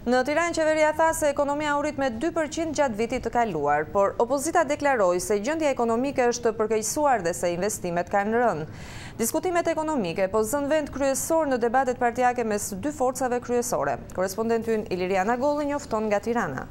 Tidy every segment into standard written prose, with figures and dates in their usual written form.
Në Tiranë, qeveria tha se ekonomia u rrit me 2% gjatë vitit të kaluar, por opozita deklaroi se gjendja ekonomike është përkeqësuar dhe se investimet kanë rënë. Diskutimet ekonomike po zën vend kryesor në debatet partijake mes dy forcave kryesore. Korrespondenti ynë Iliriana Golli njofton nga Tirana.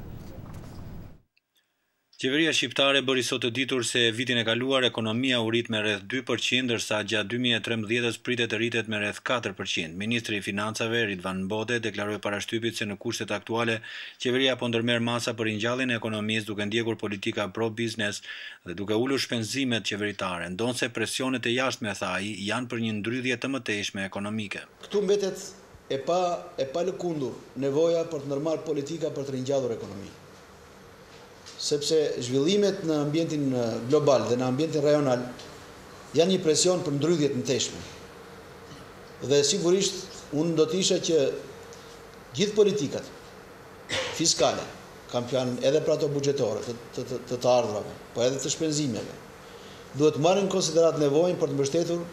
Qeveria shqiptare bëri sot të ditur se vitin e kaluar ekonomia u rrit me rreth 2%, ndërsa gjatë 2013 pritet të rritet me rreth 4%. Ministri i Financave Ridvan Bode deklaroi parashtypit se në kushtet aktuale qeveria po ndërmerr masa për ringjalljen e ekonomisë duke ndjekur politika pro biznes dhe duke ulur shpenzimet qeveritare, ndonse presionet e jashtme, tha ai, janë për një ndrydhje të mëtejshme ekonomike. Këtu mbetet e pa lëkundur nevoja për të ndërmarrë politika për të ringjallur ekonominë. Sepse zhvillimet në ambientin global dhe në ambientin rajonal janë një presion për ndrydhje të mëtejshme. Dhe sigurisht unë do të isha që gjithë politikat fiskale, kam fjalën edhe për ato buxhetore të ardhrave, po edhe të shpenzimeve, duhet marrin në konsiderat nevojën për të mbështetur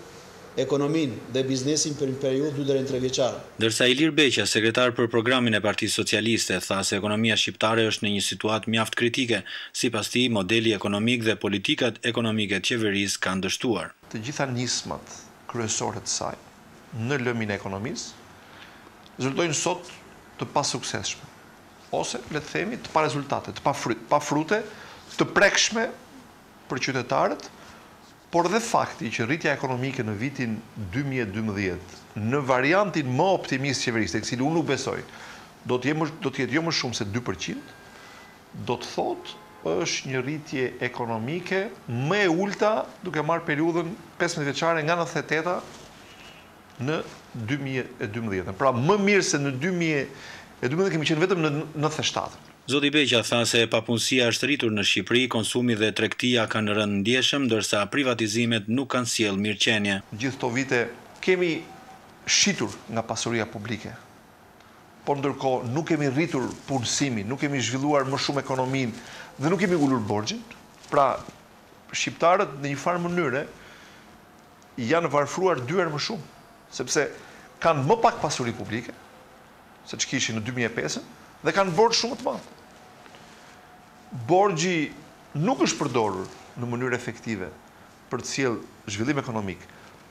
ekonominë dhe biznesin për një periudhë 2 deri në 3 vjeçare. Ndërsa Ilir Beqa, sekretar për programin e Partisë Socialiste, tha se ekonomia shqiptare është në një situatë mjaft kritike, sipas tij modeli ekonomik dhe politikat ekonomike të qeverisë kanë dështuar. Të gjitha nismat kryesore të saj në lëmin e ekonomisë rezultojnë sot të pasuksesshme, ose le të themi të pa rezultate, të pa frute, të prekshme për qytetarët. Por dhe fakti që rritja ekonomike në vitin 2012, në variantin më optimist qeveriste, cili unë nuk besoj, do të jetë jo më shumë se 2%, do të thotë është një rritje ekonomike më e ulta duke marrë periudhën 15 vjeçare nga 98 në 2012. Pra më mirë se në 2012 kemi qenë vetëm në 97. Zoti Beqa tha se papunësia është rritur në Shqipëri, konsumi dhe tregtia kanë rënë ndjeshëm, ndërsa privatizimet nuk kanë sjellë mirëqenie. Gjithë këto vite kemi shitur nga pasuria publike, por ndërkohë nuk kemi rritur punësimin, nuk kemi zhvilluar më shumë ekonominë dhe nuk kemi ulur borxhin. Pra, shqiptarët në një farë mënyre janë varfruar 2 herë më shumë, sepse kanë më pak pasuri publike, se që kishin në 2005, dhe kanë borxh shumë të madh. Borxhi nuk është përdorur në mënyrë efektive për të sjellë zhvillim ekonomik,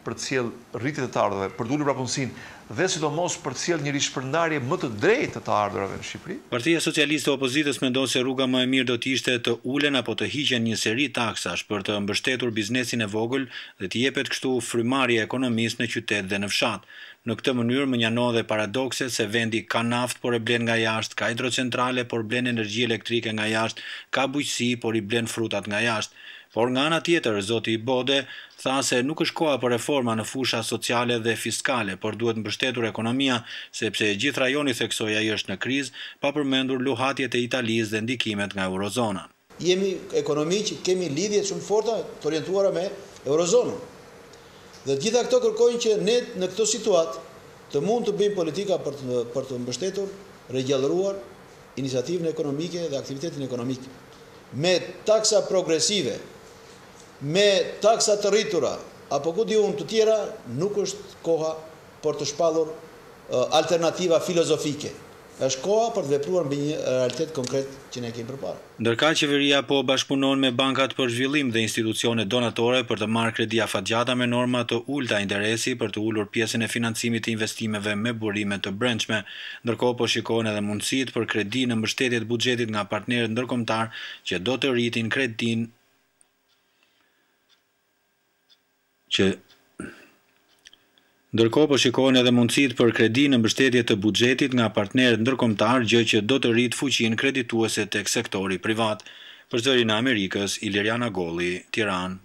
për të sjellë rritje të ardhurave, për të ulur prapunësinë dhe sidomos për të sjellë një rishpërndarje më të drejtë të ardhurave në Shqipëri. Partia Socialiste e Opozitës mendon se rruga më e mirë do të ishte të ulen apo të hiqen një seri taksash për të mbështetur biznesin e vogël dhe të jepet kështu frymarrje ekonomisë në qytet dhe në fshat. Në këtë mënyrë më njanohen dhe paradokset se vendi ka naftë por e blen nga jashtë, ka hidrocentrale por blen energji elektrike nga jashtë, ka bujqësi por i blen frutat nga jashtë. Por nga ana tjetër, zoti Bode tha se nuk është koha për reforma në fusha sociale dhe fiskale, por duhet mbështetur ekonomia, sepse gjithë rajoni, theksoi ai, është në krizë, pa përmendur luhatjet e Italisë dhe ndikimet nga eurozona. Jemi ekonomi që kemi lidhje shumë forta të orientuara me eurozonën. Dhe gjitha këto kërkojnë që ne në këtë situatë të mund të bëjmë politika për të mbështetur, ringjallëruar iniciativën ekonomike dhe aktivitetin ekonomik. Me taksa progresive, me taksa të rritura, apo ku di unë të tjera, nuk është koha për të shpallur alternativa filozofike. Është koha për të vepruar mbi një realitet konkret që ne kemi përpara. Ndërkënë qeveria po bashkëpunon me bankat për zhvillim dhe institucione donatore për të marrë kredi afatgjata me norma të ulta interesi për të ulur pjesën e financimit të investimeve me burime të brendshme. Ndërkohë po shikohen edhe mundësitë për kredi në mbështetje të buxhetit nga partnerët ndërkombëtar që do të rritin kredinë Ndërkohë po shikohen edhe mundësitë për kredi në mbështetje të buxhetit nga partnerët ndërkombëtar, gjë që do të rritë fuqinë kredituese tek sektori privat. Për Zërin e Amerikës, Iliriana Golli, Tiranë.